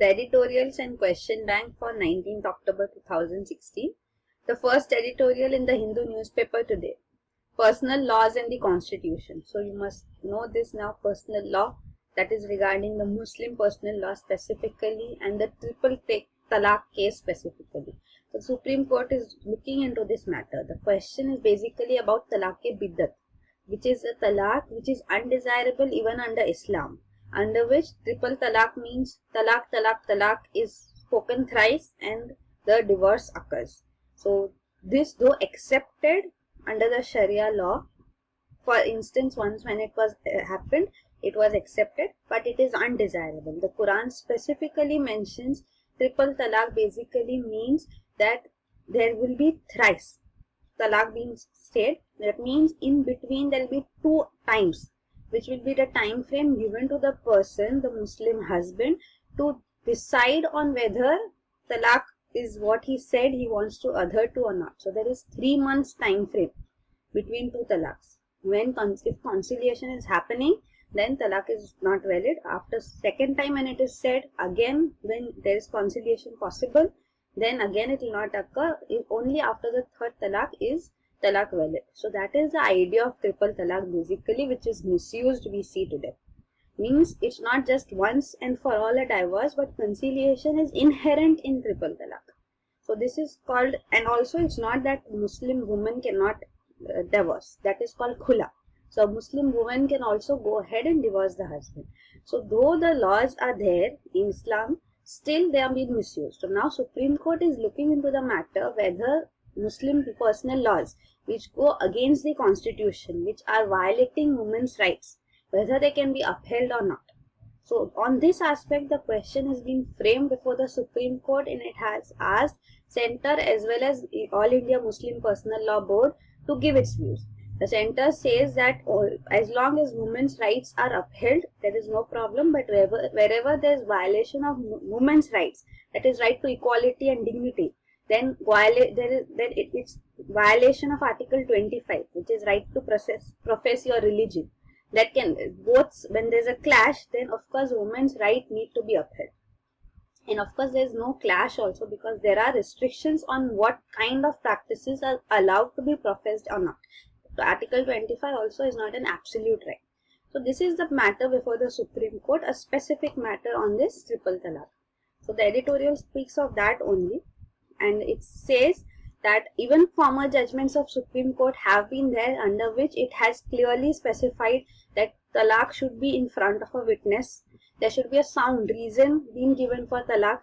The editorials and question bank for 19th October 2016. The first editorial in the Hindu newspaper today. Personal laws and the constitution. So you must know this now, personal law, that is regarding the Muslim personal law specifically and the triple talaq case specifically. The Supreme Court is looking into this matter. The question is basically about talaq-e-biddat, which is a talaq which is undesirable even under Islam, under which triple talaq means talaq, talaq, talaq is spoken thrice and the divorce occurs. So this, though accepted under the Sharia law, for instance, once when it was happened, it was accepted, but it is undesirable. The Quran specifically mentions triple talaq basically means that there will be thrice talaq being said. That means in between there will be 2 times, which will be the time frame given to the person, the Muslim husband, to decide on whether talaq is what he said he wants to adhere to or not. So there is 3 months time frame between 2 talaqs. If conciliation is happening, then talaq is not valid. After second time when it is said, again when there is conciliation possible, then again it will not occur. Only after the third talaq is talaq valid. So that is the idea of triple talaq basically, which is misused we see today. Means it's not just once and for all a divorce, but conciliation is inherent in triple talaq. So this is called, and also it's not that Muslim woman cannot divorce. That is called khula. So a Muslim woman can also go ahead and divorce the husband. So though the laws are there in Islam, still they are being misused. So now Supreme Court is looking into the matter whether Muslim personal laws which go against the constitution, which are violating women's rights, whether they can be upheld or not. So on this aspect, the question has been framed before the Supreme Court, and it has asked Center as well as All India Muslim Personal Law Board to give its views. The center says that as long as women's rights are upheld, there is no problem, but wherever there is violation of women's rights, that is right to equality and dignity, then it's violation of Article 25, which is right to profess your religion. That can, both when there is a clash, then of course women's right need to be upheld. And of course there is no clash also, because there are restrictions on what kind of practices are allowed to be professed or not. So Article 25 also is not an absolute right. So this is the matter before the Supreme Court, a specific matter on this triple talaq. So the editorial speaks of that only, and it says that even former judgments of Supreme Court have been there, under which it has clearly specified that talaq should be in front of a witness. There should be a sound reason being given for talaq.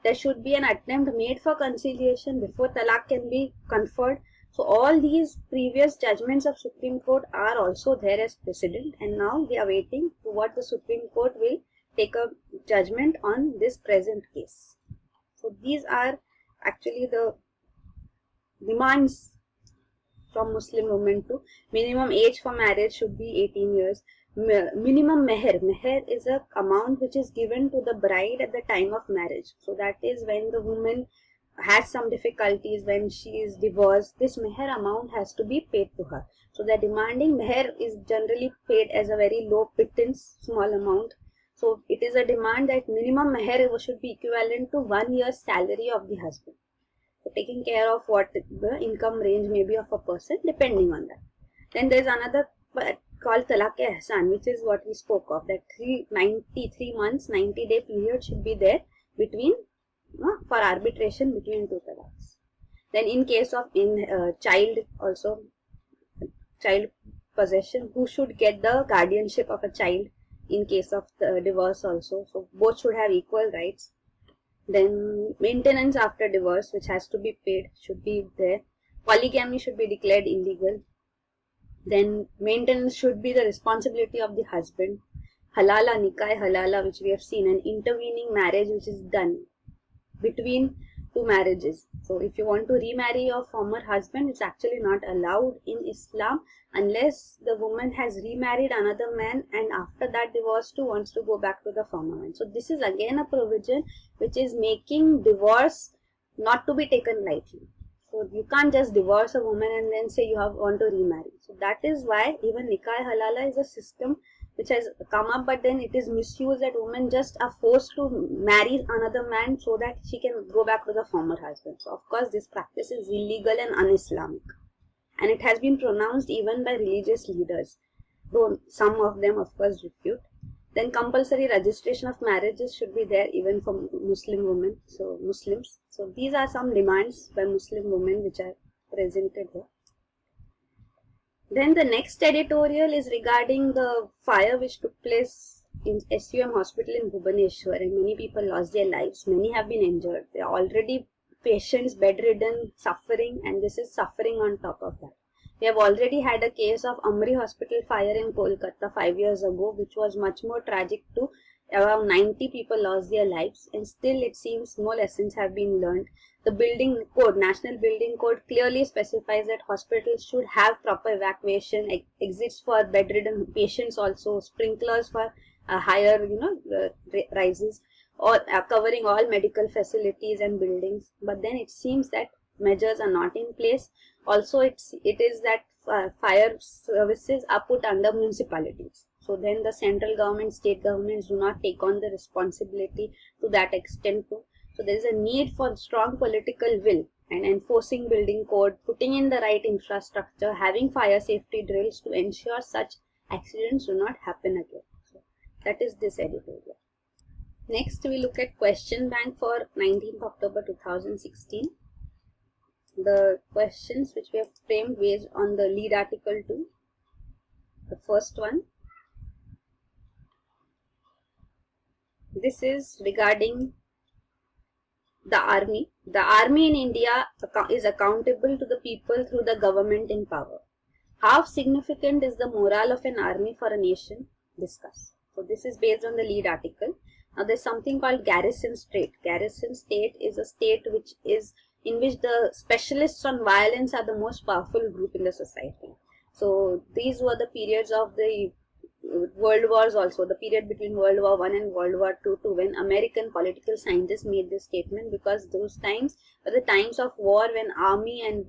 There should be an attempt made for conciliation before talaq can be conferred. So all these previous judgments of Supreme Court are also there as precedent, and now we are waiting for what the Supreme Court will take a judgment on this present case. So these are actually the demands from Muslim women too. Minimum age for marriage should be 18 years. Minimum meher. Meher is a amount which is given to the bride at the time of marriage. So that is when the woman has some difficulties, when she is divorced, this meher amount has to be paid to her. So the demanding meher is generally paid as a very low pittance, small amount. So it is a demand that minimum meher should be equivalent to 1 year's salary of the husband. So taking care of what the income range may be of a person, depending on that. Then there is another called talaq-e-ihsan, which is what we spoke of, that 93 months, 90-day period should be there between for arbitration between 2 talaqs. Then in case of child also, child possession, who should get the guardianship of a child in case of the divorce also. So both should have equal rights. Then maintenance after divorce, which has to be paid, should be there. Polygamy should be declared illegal. Then maintenance should be the responsibility of the husband. Halala, nikah halala, which we have seen, an intervening marriage which is done between 2 marriages. So if you want to remarry your former husband, it's actually not allowed in Islam unless the woman has remarried another man and after that divorce too wants to go back to the former man. So this is again a provision which is making divorce not to be taken lightly. So you can't just divorce a woman and then say you want to remarry. So that is why even nikah halala is a system which has come up, but then it is misused that women just are forced to marry another man so that she can go back to the former husband. So of course this practice is illegal and un-Islamic, and it has been pronounced even by religious leaders, though some of them of course refute. Then compulsory registration of marriages should be there even for Muslim women, so Muslims. So these are some demands by Muslim women which are presented here. Then the next editorial is regarding the fire which took place in SUM hospital in Bhubaneswar, and many people lost their lives. Many have been injured. They are already patients bedridden, suffering, and this is suffering on top of that. We have already had a case of Amri Hospital fire in Kolkata 5 years ago, which was much more tragic too. Around 90 people lost their lives, and still it seems no lessons have been learned. The building code, National Building Code, clearly specifies that hospitals should have proper evacuation, exits for bedridden patients, also sprinklers for higher, rises, or covering all medical facilities and buildings. But then it seems that measures are not in place. Also, it is that fire services are put under municipalities. So then the central government, state governments do not take on the responsibility to that extent too. So there is a need for strong political will and enforcing building code, putting in the right infrastructure, having fire safety drills to ensure such accidents do not happen again. So that is this editorial. Next, we look at question bank for 19th October 2016. The questions which we have framed based on the lead article 2. The first one, this is regarding the army. The army in India is accountable to the people through the government in power. How significant is the morale of an army for a nation? Discuss. So this is based on the lead article. Now there's something called garrison state. Garrison state is a state which is in which the specialists on violence are the most powerful group in the society. So these were the periods of the world wars, also the period between World War I and World War II, to when American political scientists made this statement, because those times were the times of war when army and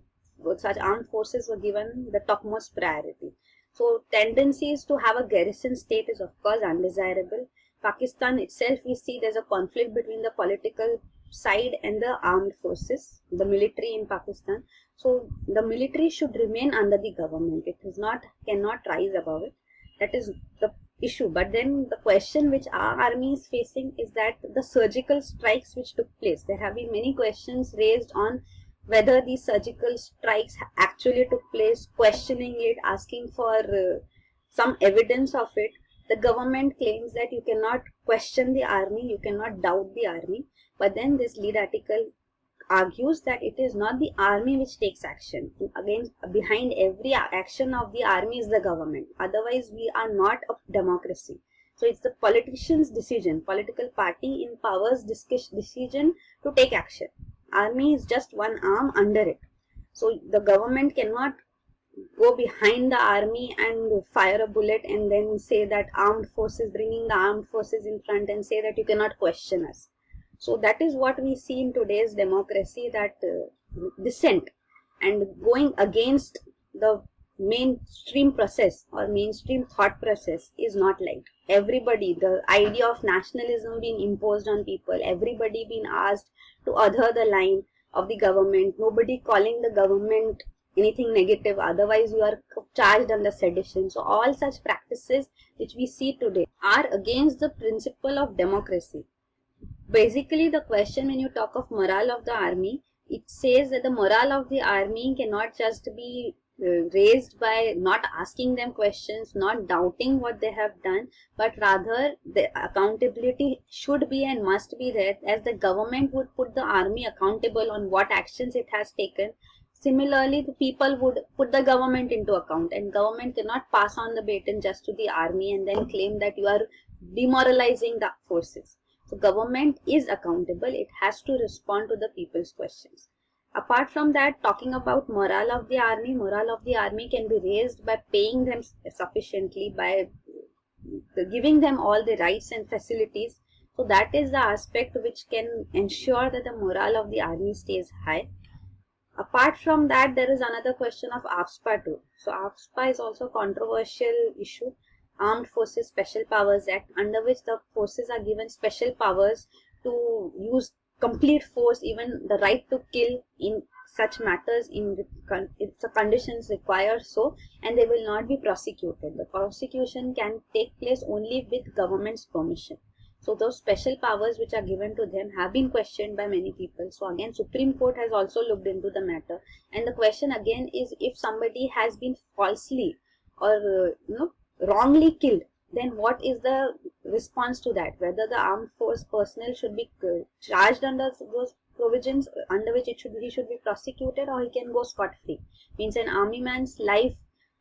such armed forces were given the topmost priority. So tendencies to have a garrison state is of course undesirable. Pakistan itself, we see there's a conflict between the political side and the armed forces, the military in Pakistan. So the military should remain under the government. It is not, cannot rise above it. That is the issue. But then the question which our army is facing is that the surgical strikes which took place, there have been many questions raised on whether these surgical strikes actually took place, questioning it, asking for some evidence of it. The government claims that you cannot question the army, you cannot doubt the army. But then this lead article argues that it is not the army which takes action. Again, behind every action of the army is the government. Otherwise, we are not a democracy. So it's the politician's decision, political party in power's decision to take action. Army is just one arm under it. So the government cannot go behind the army and fire a bullet and then say that armed forces, bringing the armed forces in front and say that you cannot question us. So that is what we see in today's democracy, that dissent and going against the mainstream process or mainstream thought process is not liked. Everybody, the idea of nationalism being imposed on people, everybody being asked to adhere the line of the government, nobody calling the government anything negative, otherwise you are charged under sedition. So all such practices which we see today are against the principle of democracy. Basically, the question when you talk of morale of the army, it says that the morale of the army cannot just be raised by not asking them questions, not doubting what they have done, but rather the accountability should be and must be there, as the government would put the army accountable on what actions it has taken. Similarly, the people would put the government into account, and government cannot pass on the baton just to the army and then claim that you are demoralizing the forces. So government is accountable. It has to respond to the people's questions. Apart from that, talking about morale of the army can be raised by paying them sufficiently, by giving them all the rights and facilities. So that is the aspect which can ensure that the morale of the army stays high. Apart from that, there is another question of AFSPA too. So AFSPA is also a controversial issue. Armed Forces Special Powers Act, under which the forces are given special powers to use complete force, even the right to kill in such matters if the conditions require so, and they will not be prosecuted. The prosecution can take place only with government's permission. So those special powers which are given to them have been questioned by many people. So again, Supreme Court has also looked into the matter, and the question again is, if somebody has been falsely or wrongly killed, then what is the response to that? Whether the armed force personnel should be charged under those provisions under which he should be prosecuted, or he can go scot-free. Means an army man's life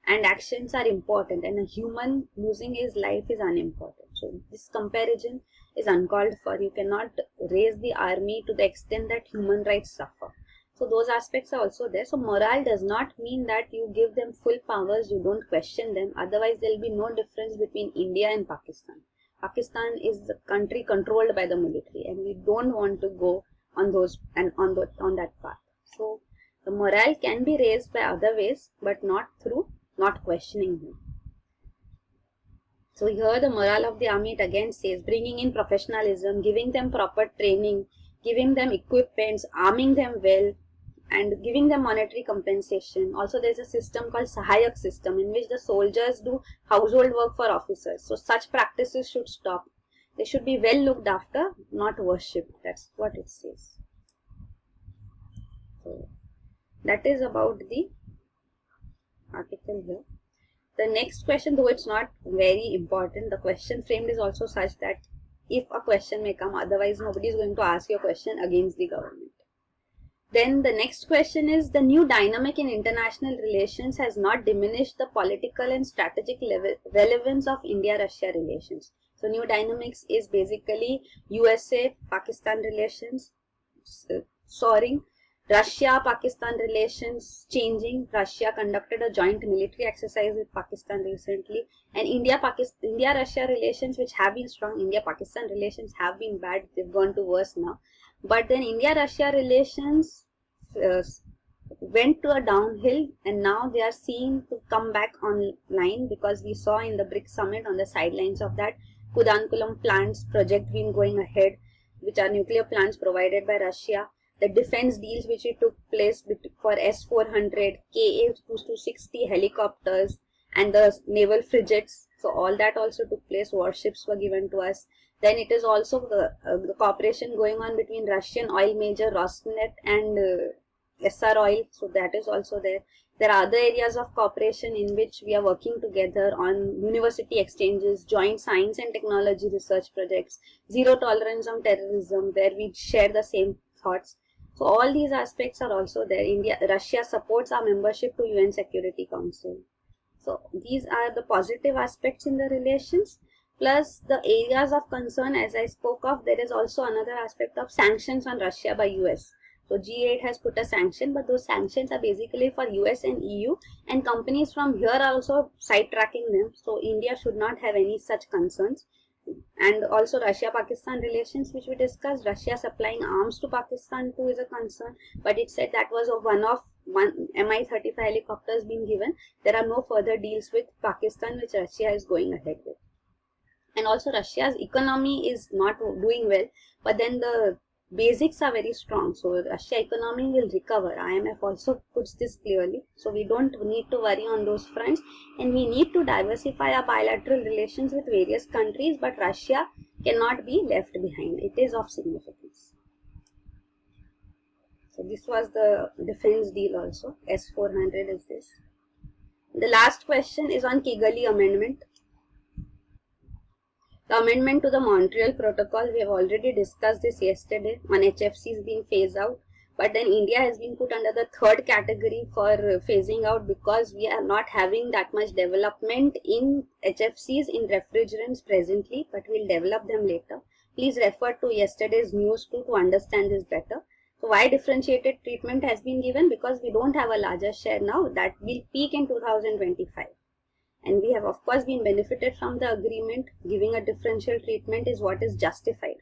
and actions are important, and a human losing his life is unimportant. So this comparison is uncalled for. You cannot raise the army to the extent that human rights suffer. So those aspects are also there. So morale does not mean that you give them full powers, you don't question them. Otherwise, there will be no difference between India and Pakistan. Pakistan is the country controlled by the military, and we don't want to go on those and on that path. So the morale can be raised by other ways, but not through not questioning him. So here the morale of the army, it again says, bringing in professionalism, giving them proper training, giving them equipments, arming them well, and giving them monetary compensation. Also there is a system called Sahayak system, in which the soldiers do household work for officers. So such practices should stop. They should be well looked after, not worshipped. That's what it says. So that is about the article here. The next question, though it's not very important, the question framed is also such that if a question may come, otherwise nobody is going to ask you a question against the government. Then the next question is, the new dynamic in international relations has not diminished the political and strategic relevance of India-Russia relations. So new dynamics is basically USA-Pakistan relations soaring, Russia-Pakistan relations changing. Russia conducted a joint military exercise with Pakistan recently, and India-Russia relations, which have been strong, India-Pakistan relations have been bad, they've gone to worse now. But then India-Russia relations went to a downhill, and now they are seen to come back online, because we saw in the BRICS summit on the sidelines of that, Kudankulam plants project been going ahead, which are nuclear plants provided by Russia. The defense deals which it took place for S-400, Ka-260 helicopters, and the naval frigates. So all that also took place. Warships were given to us. Then it is also the cooperation going on between Russian oil major Rosneft and Essar Oil. So that is also there. There are other areas of cooperation in which we are working together on university exchanges, joint science and technology research projects, zero tolerance on terrorism, where we share the same thoughts. So all these aspects are also there. Russia supports our membership to UN Security Council. So these are the positive aspects in the relations. Plus the areas of concern, as I spoke of, there is also another aspect of sanctions on Russia by US. So G8 has put a sanction, but those sanctions are basically for US and EU, and companies from here are also sidetracking them. So India should not have any such concerns. And also Russia-Pakistan relations, which we discussed, Russia supplying arms to Pakistan too is a concern, but it said that was one Mi-35 helicopters being given. There are no further deals with Pakistan which Russia is going ahead with. And also Russia's economy is not doing well, but then the basics are very strong. So Russia economy will recover. IMF also puts this clearly. So we don't need to worry on those fronts, and we need to diversify our bilateral relations with various countries, but Russia cannot be left behind. It is of significance. So this was the defense deal also. S-400 is this. The last question is on Kigali Amendment. The amendment to the Montreal Protocol, we have already discussed this yesterday, on HFCs being phased out. But then India has been put under the third category for phasing out, because we are not having that much development in HFCs in refrigerants presently, but we'll develop them later. Please refer to yesterday's news to understand this better. So why differentiated treatment has been given? Because we don't have a larger share now. That will peak in 2025. And we have of course been benefited from the agreement. Giving a differential treatment is what is justified.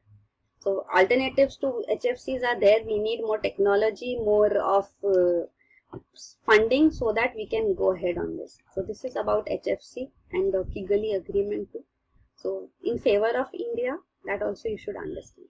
So alternatives to HFCs are there. We need more technology, more of funding, so that we can go ahead on this. So this is about HFC. and the Kigali Agreement too. So in favor of India, that also you should understand.